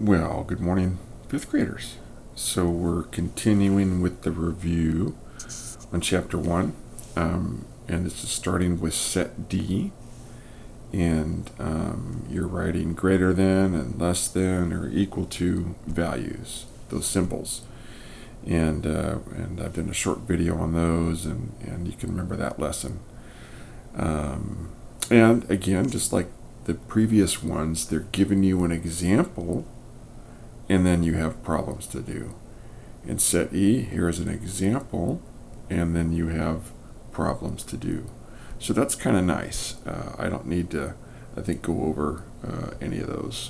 Well, good morning, fifth graders. So we're continuing with the review on chapter 1, and this is starting with set D, and you're writing greater than and less than or equal to values, those symbols. And I've done a short video on those, and you can remember that lesson. And again, just like the previous ones, they're giving you an example, and then you have problems to do. In set E, here's an example, and then you have problems to do. So that's kind of nice. I don't need to, I think, go over any of those.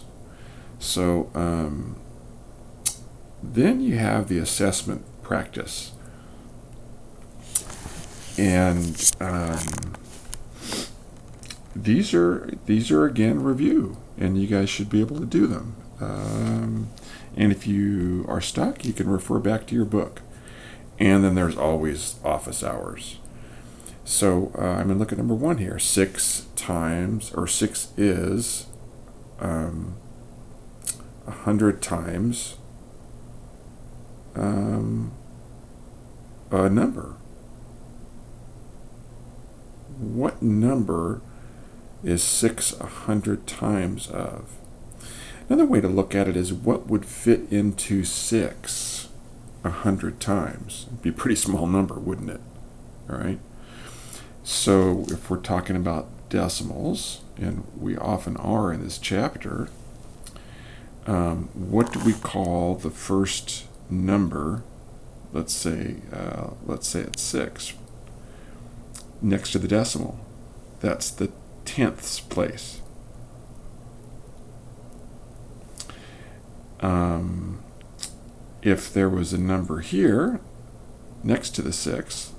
So then you have the assessment practice. And these are again review, and you guys should be able to do them. And if you are stuck, you can refer back to your book. And then there's always office hours. So I'm going to look at number 1 here. 6 is 100 times a number. What number is 6 100 times of? Another way to look at it is what would fit into 6 100 times. It'd be a pretty small number, wouldn't it? All right. So if we're talking about decimals, and we often are in this chapter, what do we call the first number? Let's say it's 6 next to the decimal. That's the tenths place. If there was a number here next to the 6,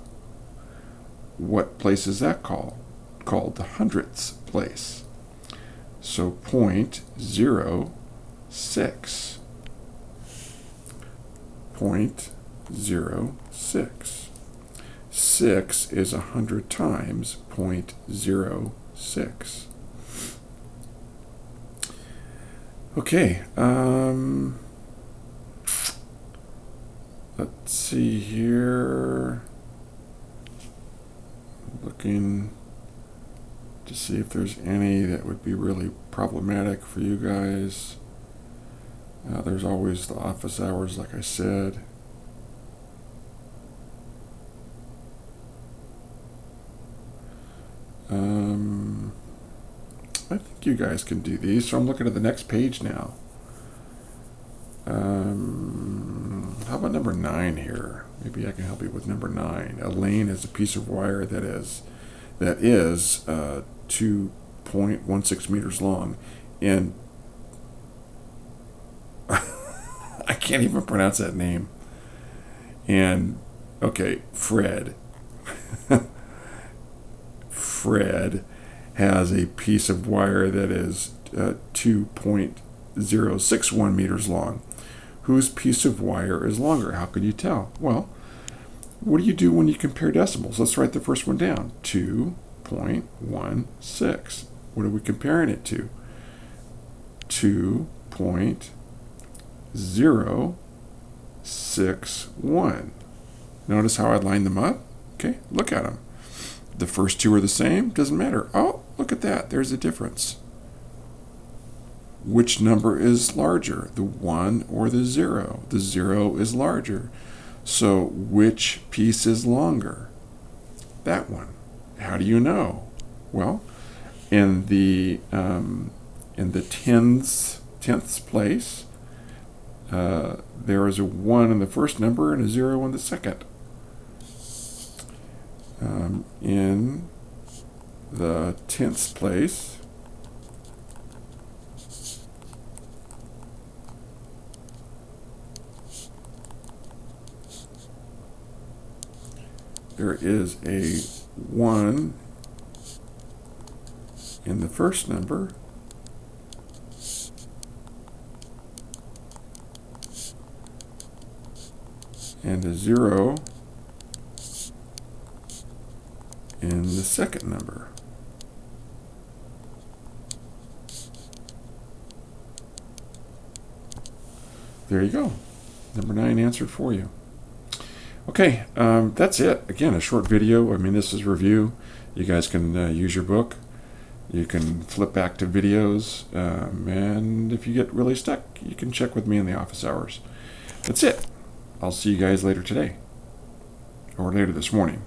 what place is that called? Called the hundredths place. So 0.06. 0.06. 6 is 100 times 0.06. Okay, let's see here. Looking to see if there's any that would be really problematic for you guys. There's always the office hours, like I said. I think you guys can do these, so I'm looking at the next page now. How about number 9 here? Maybe I can help you with number 9. A lane is a piece of wire that is 2.16 meters long, and I can't even pronounce that name. And okay, Fred. Fred has a piece of wire that is 2.061 meters long. Whose piece of wire is longer? How can you tell? Well, what do you do when you compare decimals? Let's write the first one down. 2.16. What are we comparing it to? 2.061. Notice how I lined them up? Okay, look at them. The first two are the same, doesn't matter. Oh, look at that, there's a difference. Which number is larger, the 1 or the 0? The 0 is larger. So which piece is longer? That one. How do you know? Well, in the tenths place, there is a 1 in the first number and a 0 in the second. In the tenths place, there is a 1 in the first number and a 0 in the second number. there you go. Number 9 answered for you. Okay, that's it. Again, a short video. I mean, this is review. You guys can use your book. You can flip back to videos. And if you get really stuck, you can check with me in the office hours. That's it. I'll see you guys later today. Or later this morning.